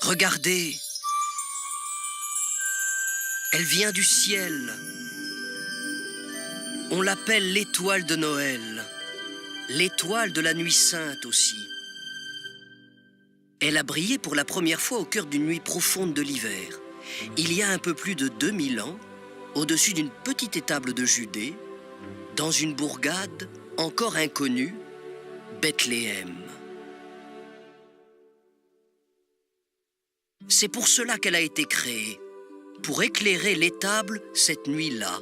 Regardez, elle vient du ciel. On l'appelle l'étoile de Noël, l'étoile de la nuit sainte aussi. Elle a brillé pour la première fois au cœur d'une nuit profonde de l'hiver, il y a un peu plus de 2000 ans, au-dessus d'une petite étable de Judée, dans une bourgade encore inconnue, Bethléem. C'est pour cela qu'elle a été créée, pour éclairer l'étable cette nuit-là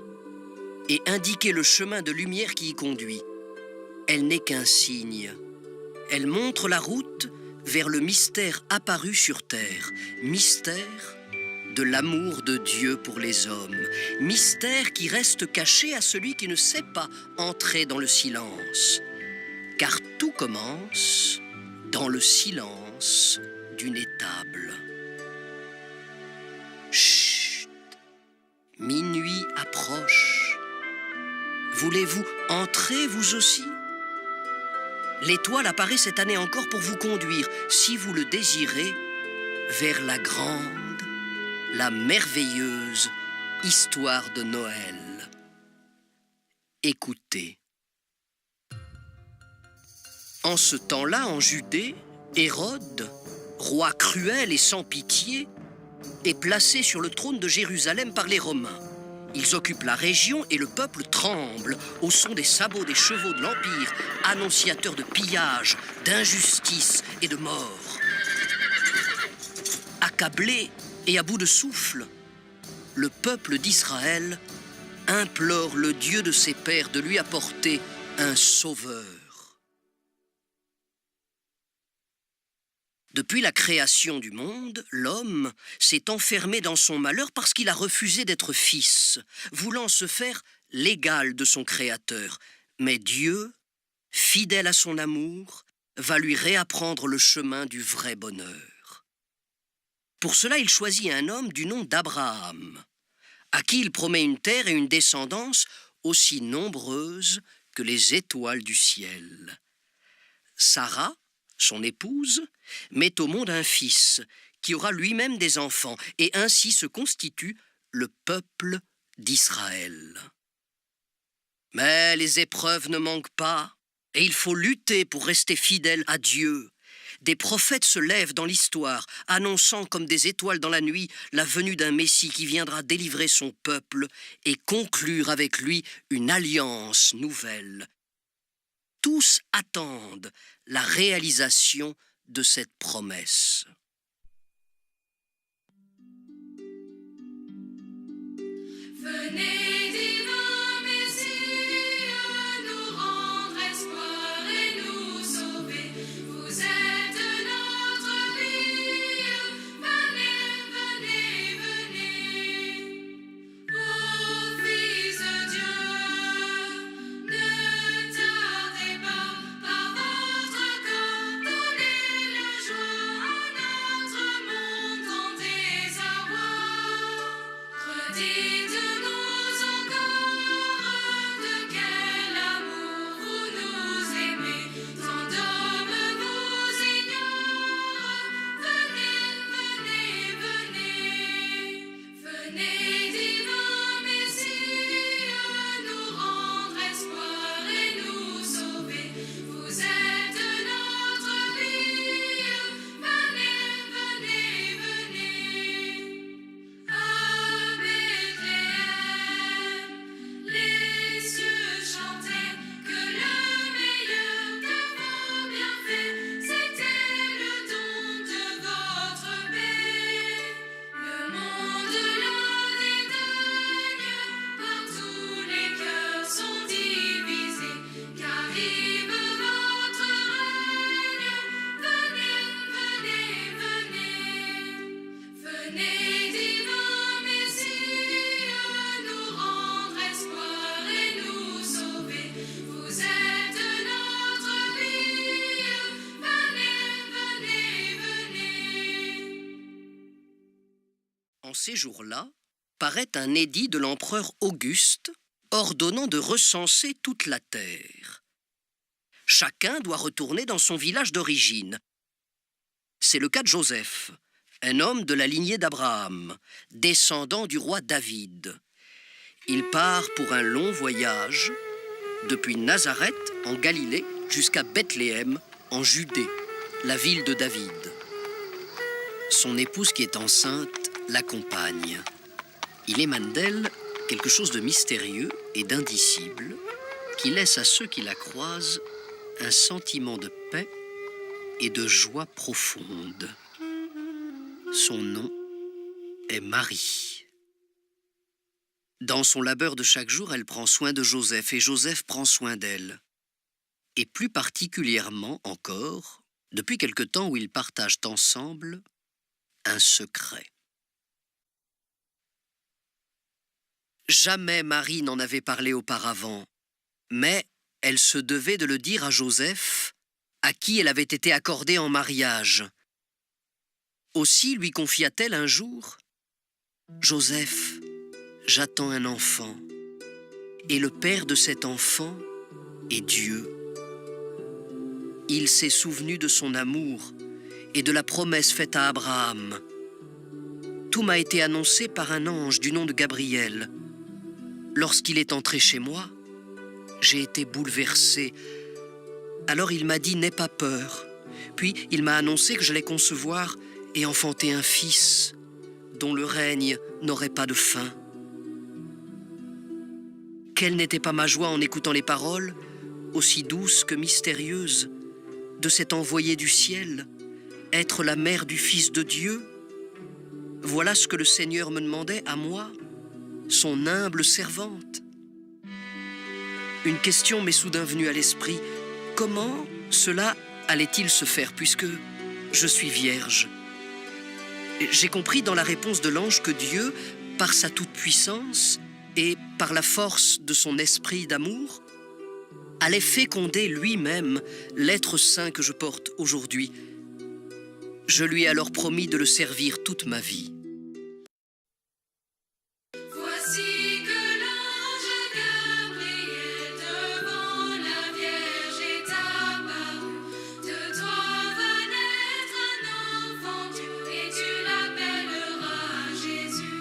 et indiquer le chemin de lumière qui y conduit. Elle n'est qu'un signe. Elle montre la route vers le mystère apparu sur terre, mystère de l'amour de Dieu pour les hommes, mystère qui reste caché à celui qui ne sait pas entrer dans le silence, car tout commence dans le silence d'une étable. Chut, minuit approche. Voulez-vous entrer vous aussi ? L'étoile apparaît cette année encore pour vous conduire, si vous le désirez, vers la grande, la merveilleuse histoire de Noël. Écoutez. En ce temps-là, en Judée, Hérode, roi cruel et sans pitié, est placé sur le trône de Jérusalem par les Romains. Ils occupent la région et le peuple tremble au son des sabots des chevaux de l'Empire, annonciateurs de pillage, d'injustice et de mort. Accablé et à bout de souffle, le peuple d'Israël implore le Dieu de ses pères de lui apporter un sauveur. Depuis la création du monde, l'homme s'est enfermé dans son malheur parce qu'il a refusé d'être fils, voulant se faire l'égal de son Créateur. Mais Dieu, fidèle à son amour, va lui réapprendre le chemin du vrai bonheur. Pour cela, il choisit un homme du nom d'Abraham, à qui il promet une terre et une descendance aussi nombreuses que les étoiles du ciel. Sarah, son épouse, met au monde un fils qui aura lui-même des enfants, et ainsi se constitue le peuple d'Israël. Mais les épreuves ne manquent pas, et il faut lutter pour rester fidèle à Dieu. Des prophètes se lèvent dans l'histoire, annonçant comme des étoiles dans la nuit la venue d'un Messie qui viendra délivrer son peuple et conclure avec lui une alliance nouvelle. Tous attendent la réalisation de cette promesse. Venez, divin Messie, nous rendre espoir et nous sauver. Vous êtes notre vie. Venez, venez, venez. Ô Fils de Dieu, ne tardez pas par votre corps. Donnez la joie à notre monde en désarroi. Redites-nous encore de quel amour vous nous aimez. Tant d'hommes vous ignorent. Venez, venez, venez. Venez, divin Messie, nous rendre espoir et nous sauver. Vous êtes notre vie. Venez, venez, venez. À Bethléem, les cieux chantaient que le meilleur de vos bienfaits, c'était le don de votre paix. Le monde la dédaigne, partout les cœurs sont divisés, qu'arrive votre règne. Venez, venez, venez. Venez, divin Messie, nous rendre espoir et nous sauver. Vous êtes notre vie. Venez, venez, venez. En ces jours-là, paraît un édit de l'empereur Auguste ordonnant de recenser toute la terre. Chacun doit retourner dans son village d'origine. C'est le cas de Joseph, un homme de la lignée d'Abraham, descendant du roi David. Il part pour un long voyage depuis Nazareth, en Galilée, jusqu'à Bethléem, en Judée, la ville de David. Son épouse, qui est enceinte, l'accompagne. Il émane d'elle quelque chose de mystérieux et d'indicible qui laisse à ceux qui la croisent un sentiment de paix et de joie profonde. Son nom est Marie. Dans son labeur de chaque jour, elle prend soin de Joseph et Joseph prend soin d'elle. Et plus particulièrement encore, depuis quelque temps où ils partagent ensemble un secret. Jamais Marie n'en avait parlé auparavant, mais elle se devait de le dire à Joseph, à qui elle avait été accordée en mariage. Aussi lui confia-t-elle un jour : « Joseph, j'attends un enfant, et le père de cet enfant est Dieu. Il s'est souvenu de son amour et de la promesse faite à Abraham. Tout m'a été annoncé par un ange du nom de Gabriel. Lorsqu'il est entré chez moi, j'ai été bouleversée. Alors il m'a dit : « N'aie pas peur. » Puis il m'a annoncé que j'allais concevoir et enfanter un fils dont le règne n'aurait pas de fin. Quelle n'était pas ma joie en écoutant les paroles, aussi douces que mystérieuses, de cet envoyé du ciel, être la mère du Fils de Dieu. Voilà ce que le Seigneur me demandait à moi, son humble servante. Une question m'est soudain venue à l'esprit. Comment cela allait-il se faire puisque je suis vierge ? J'ai compris dans la réponse de l'ange que Dieu, par sa toute-puissance et par la force de son esprit d'amour, allait féconder lui-même l'être saint que je porte aujourd'hui. Je lui ai alors promis de le servir toute ma vie. Voici que l'ange Gabriel devant la Vierge est apparu. De toi va naître un enfant Dieu et tu l'appelleras Jésus.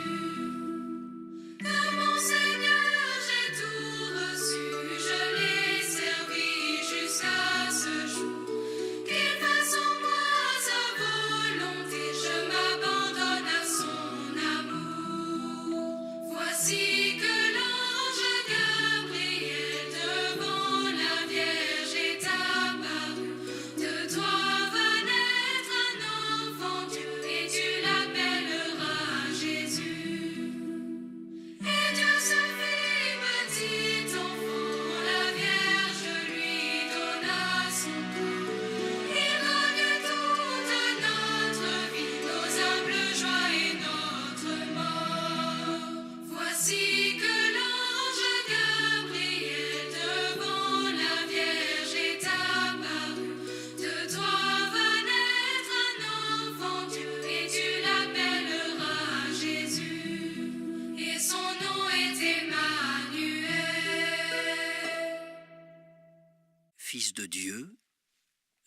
De mon Seigneur j'ai tout reçu, je l'ai servi jusqu'à ce jour. Qu'il fasse en moi sa volonté, je m'abandonne à son amour. Voici que l'ange Gabriel devant la Vierge est apparu. De toi va naître un enfant Dieu et tu l'appelleras Jésus. Et Dieu se fit petit enfant, la Vierge lui donna son corps. Il gagne toute notre vie, nos humbles joies et notre mort. Voici que l'ange Gabriel devant la Vierge est apparu. De toi va naître un enfant Dieu et tu l'appelleras Jésus. Et son nom est Emmanuel. Fils de Dieu,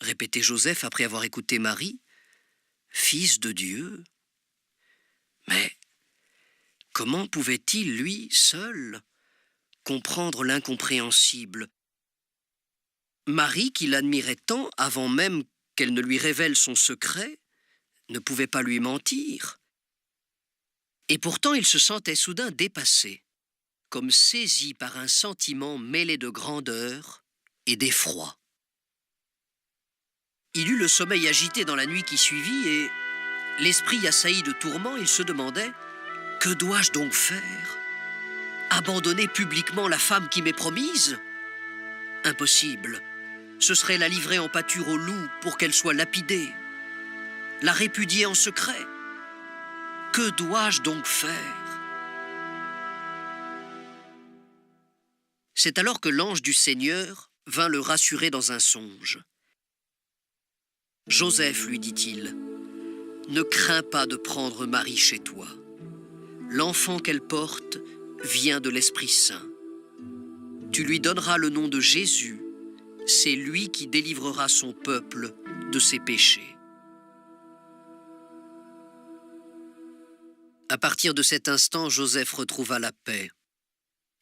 répétait Joseph après avoir écouté Marie. Fils de Dieu ? Mais comment pouvait-il, lui, seul, comprendre l'incompréhensible ? Marie, qui l'admirait tant avant même qu'elle ne lui révèle son secret, ne pouvait pas lui mentir. Et pourtant il se sentait soudain dépassé, comme saisi par un sentiment mêlé de grandeur et d'effroi. Il eut le sommeil agité dans la nuit qui suivit et, l'esprit assailli de tourments, il se demandait : que dois-je donc faire ? Abandonner publiquement la femme qui m'est promise ? Impossible. Ce serait la livrer en pâture aux loups pour qu'elle soit lapidée. La répudier en secret ? Que dois-je donc faire ? C'est alors que l'ange du Seigneur vint le rassurer dans un songe. « Joseph, lui dit-il, ne crains pas de prendre Marie chez toi. L'enfant qu'elle porte vient de l'Esprit Saint. Tu lui donneras le nom de Jésus. C'est lui qui délivrera son peuple de ses péchés. » À partir de cet instant, Joseph retrouva la paix.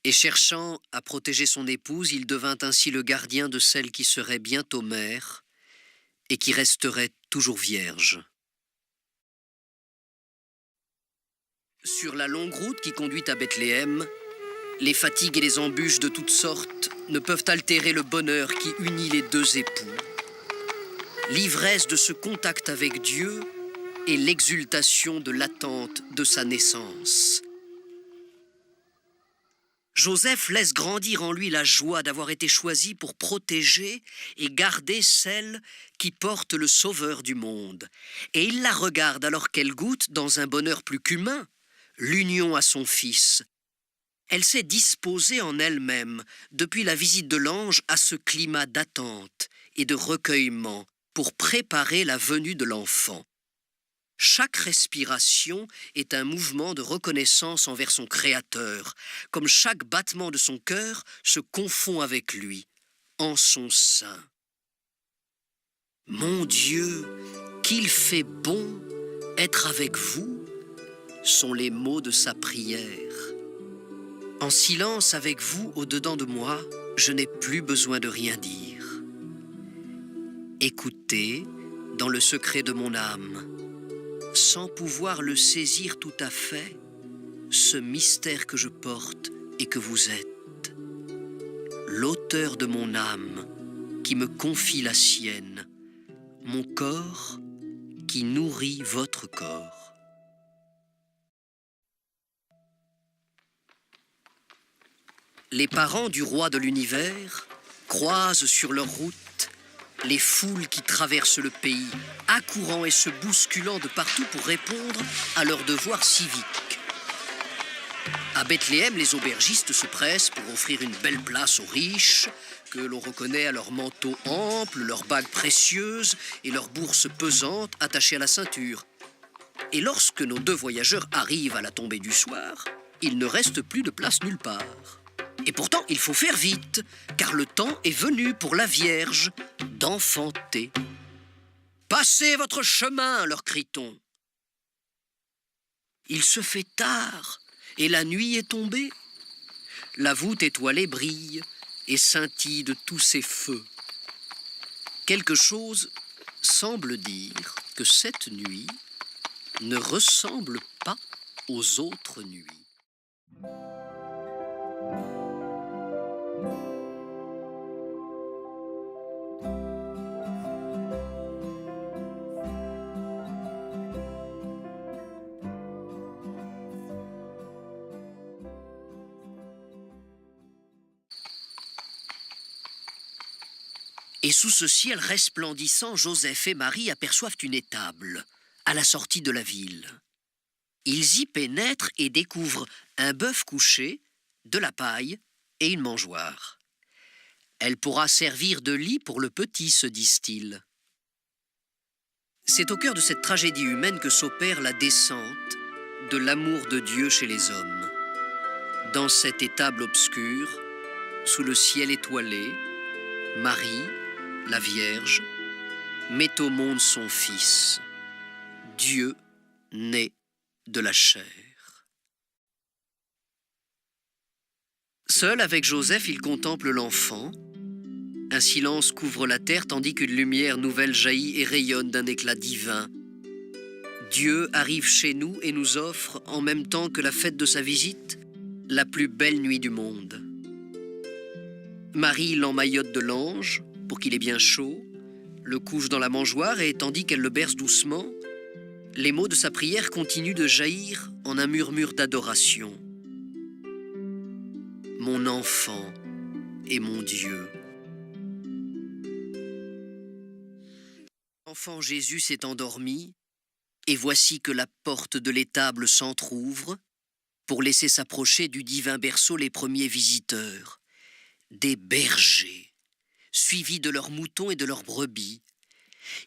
Et cherchant à protéger son épouse, il devint ainsi le gardien de celle qui serait bientôt mère et qui resterait toujours vierge. Sur la longue route qui conduit à Bethléem, les fatigues et les embûches de toutes sortes ne peuvent altérer le bonheur qui unit les deux époux. L'ivresse de ce contact avec Dieu et l'exultation de l'attente de sa naissance. Joseph laisse grandir en lui la joie d'avoir été choisi pour protéger et garder celle qui porte le Sauveur du monde. Et il la regarde alors qu'elle goûte, dans un bonheur plus qu'humain, l'union à son Fils. Elle s'est disposée en elle-même, depuis la visite de l'ange, à ce climat d'attente et de recueillement pour préparer la venue de l'enfant. Chaque respiration est un mouvement de reconnaissance envers son Créateur, comme chaque battement de son cœur se confond avec lui, en son sein. Mon Dieu, qu'il fait bon être avec vous, sont les mots de sa prière. En silence avec vous, au-dedans de moi, je n'ai plus besoin de rien dire. Écoutez, dans le secret de mon âme, sans pouvoir le saisir tout à fait, ce mystère que je porte et que vous êtes. L'auteur de mon âme qui me confie la sienne, mon corps qui nourrit votre corps. Les parents du roi de l'univers croisent sur leur route les foules qui traversent le pays, accourant et se bousculant de partout pour répondre à leurs devoirs civiques. À Bethléem, les aubergistes se pressent pour offrir une belle place aux riches, que l'on reconnaît à leurs manteaux amples, leurs bagues précieuses et leurs bourses pesantes attachées à la ceinture. Et lorsque nos deux voyageurs arrivent à la tombée du soir, il ne reste plus de place nulle part. Et pourtant, il faut faire vite, car le temps est venu pour la Vierge d'enfanter. « Passez votre chemin !» leur crie-t-on. Il se fait tard, et la nuit est tombée. La voûte étoilée brille et scintille de tous ses feux. Quelque chose semble dire que cette nuit ne ressemble pas aux autres nuits. Et sous ce ciel resplendissant, Joseph et Marie aperçoivent une étable, à la sortie de la ville. Ils y pénètrent et découvrent un bœuf couché, de la paille et une mangeoire. Elle pourra servir de lit pour le petit, se disent-ils. C'est au cœur de cette tragédie humaine que s'opère la descente de l'amour de Dieu chez les hommes. Dans cette étable obscure, sous le ciel étoilé, Marie, la Vierge, met au monde son Fils, Dieu né de la chair. Seul avec Joseph, il contemple l'enfant. Un silence couvre la terre tandis qu'une lumière nouvelle jaillit et rayonne d'un éclat divin. Dieu arrive chez nous et nous offre, en même temps que la fête de sa visite, la plus belle nuit du monde. Marie l'emmaillote de l'ange pour qu'il ait bien chaud, le couche dans la mangeoire et, tandis qu'elle le berce doucement, les mots de sa prière continuent de jaillir en un murmure d'adoration. Mon enfant et mon Dieu. L'enfant Jésus s'est endormi, et voici que la porte de l'étable s'entr'ouvre pour laisser s'approcher du divin berceau les premiers visiteurs, des bergers, suivis de leurs moutons et de leurs brebis.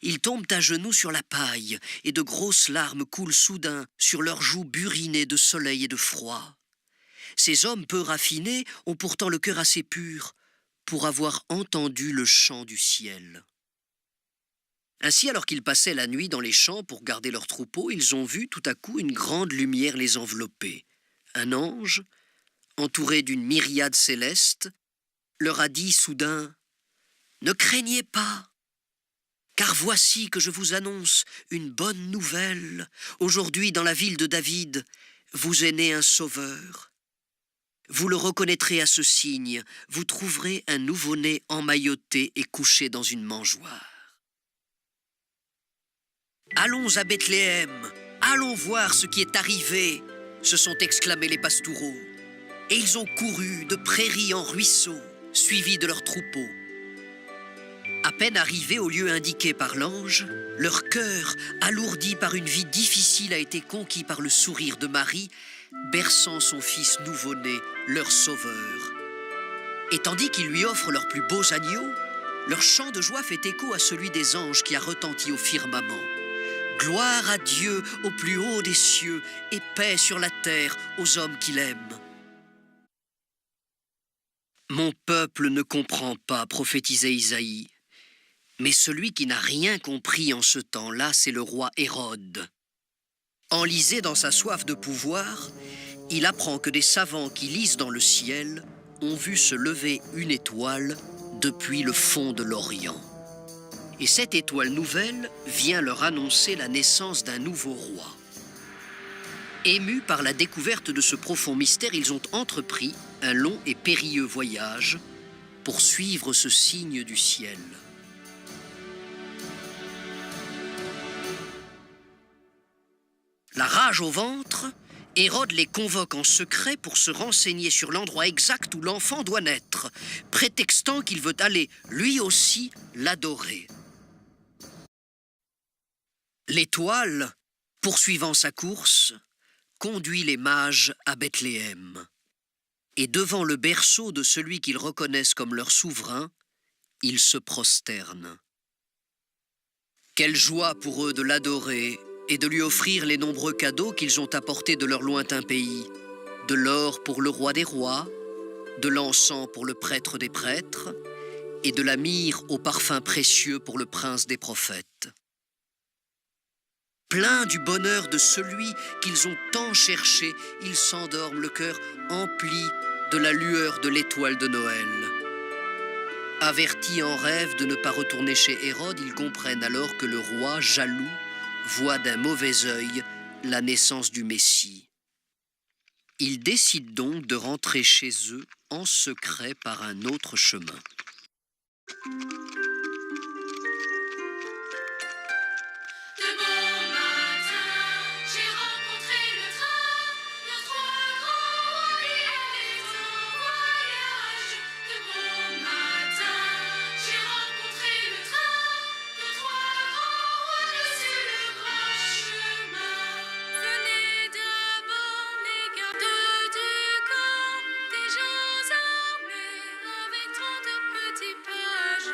Ils tombent à genoux sur la paille, et de grosses larmes coulent soudain sur leurs joues burinées de soleil et de froid. Ces hommes peu raffinés ont pourtant le cœur assez pur pour avoir entendu le chant du ciel. Ainsi, alors qu'ils passaient la nuit dans les champs pour garder leurs troupeaux, ils ont vu tout à coup une grande lumière les envelopper. Un ange, entouré d'une myriade céleste, leur a dit soudain « Ne craignez pas, car voici que je vous annonce une bonne nouvelle. Aujourd'hui, dans la ville de David, vous est né un sauveur. Vous le reconnaîtrez à ce signe, vous trouverez un nouveau-né emmailloté et couché dans une mangeoire. Allons à Bethléem, allons voir ce qui est arrivé, se sont exclamés les pastoureaux. Et ils ont couru de prairie en ruisseau, suivis de leurs troupeaux. À peine arrivés au lieu indiqué par l'ange, leur cœur, alourdi par une vie difficile, a été conquis par le sourire de Marie, berçant son fils nouveau-né, leur sauveur. Et tandis qu'ils lui offrent leurs plus beaux agneaux, leur chant de joie fait écho à celui des anges qui a retenti au firmament. Gloire à Dieu au plus haut des cieux et paix sur la terre aux hommes qu'il aime. Mon peuple ne comprend pas, prophétisait Isaïe. Mais celui qui n'a rien compris en ce temps-là, c'est le roi Hérode. Enlisé dans sa soif de pouvoir, il apprend que des savants qui lisent dans le ciel ont vu se lever une étoile depuis le fond de l'Orient. Et cette étoile nouvelle vient leur annoncer la naissance d'un nouveau roi. Émus par la découverte de ce profond mystère, ils ont entrepris un long et périlleux voyage pour suivre ce signe du ciel. La rage au ventre, Hérode les convoque en secret pour se renseigner sur l'endroit exact où l'enfant doit naître, prétextant qu'il veut aller, lui aussi, l'adorer. L'étoile, poursuivant sa course, conduit les mages à Bethléem. Et devant le berceau de celui qu'ils reconnaissent comme leur souverain, ils se prosternent. Quelle joie pour eux de l'adorer et de lui offrir les nombreux cadeaux qu'ils ont apportés de leur lointain pays, de l'or pour le roi des rois, de l'encens pour le prêtre des prêtres, et de la myrrhe au parfum précieux pour le prince des prophètes. Pleins du bonheur de celui qu'ils ont tant cherché, ils s'endorment le cœur empli de la lueur de l'étoile de Noël. Avertis en rêve de ne pas retourner chez Hérode, ils comprennent alors que le roi, jaloux, voit d'un mauvais œil la naissance du Messie. Ils décident donc de rentrer chez eux en secret par un autre chemin. De bon matin, j'ai rencontré le train, nos trois grands voiliers en voyage. De bon matin, j'ai rencontré le train, nos trois grands rois sur le grand chemin. Venez d'abord les gardes du camp, des gens armés avec 30 petits pages.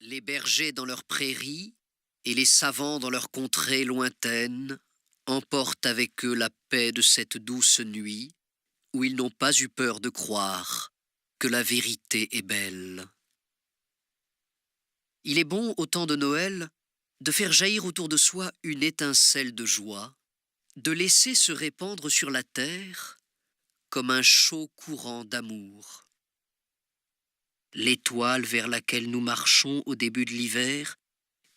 Les bergers dans leurs prairies et les savants dans leurs contrées lointaines emportent avec eux la paix de cette douce nuit où ils n'ont pas eu peur de croire que la vérité est belle. Il est bon, au temps de Noël, de faire jaillir autour de soi une étincelle de joie, de laisser se répandre sur la terre comme un chaud courant d'amour. L'étoile vers laquelle nous marchons au début de l'hiver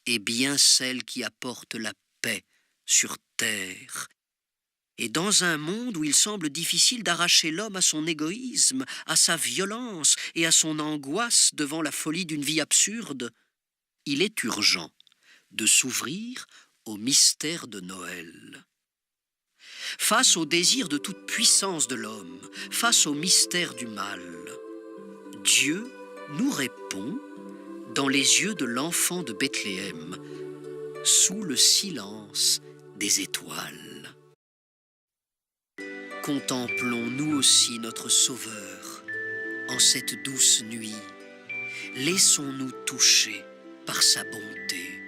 est bien celle qui apporte la paix sur terre. Et dans un monde où il semble difficile d'arracher l'homme à son égoïsme, à sa violence et à son angoisse devant la folie d'une vie absurde, il est urgent de s'ouvrir au mystère de Noël. Face au désir de toute puissance de l'homme, face au mystère du mal, Dieu nous répond dans les yeux de l'enfant de Bethléem, sous le silence des étoiles. Contemplons nous aussi notre Sauveur en cette douce nuit. Laissons-nous toucher par sa bonté.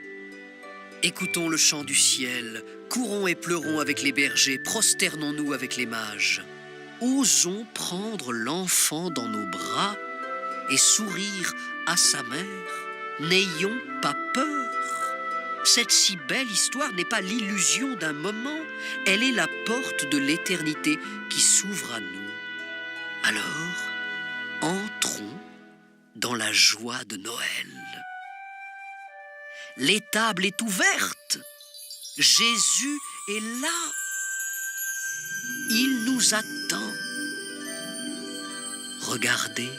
Écoutons le chant du ciel, courons et pleurons avec les bergers, prosternons-nous avec les mages. Osons prendre l'enfant dans nos bras et sourire à sa mère. N'ayons pas peur. Cette si belle histoire n'est pas l'illusion d'un moment, elle est la porte de l'éternité qui s'ouvre à nous. Alors, entrons dans la joie de Noël. L'étable est ouverte. Jésus est là. Il nous attend. Regardez.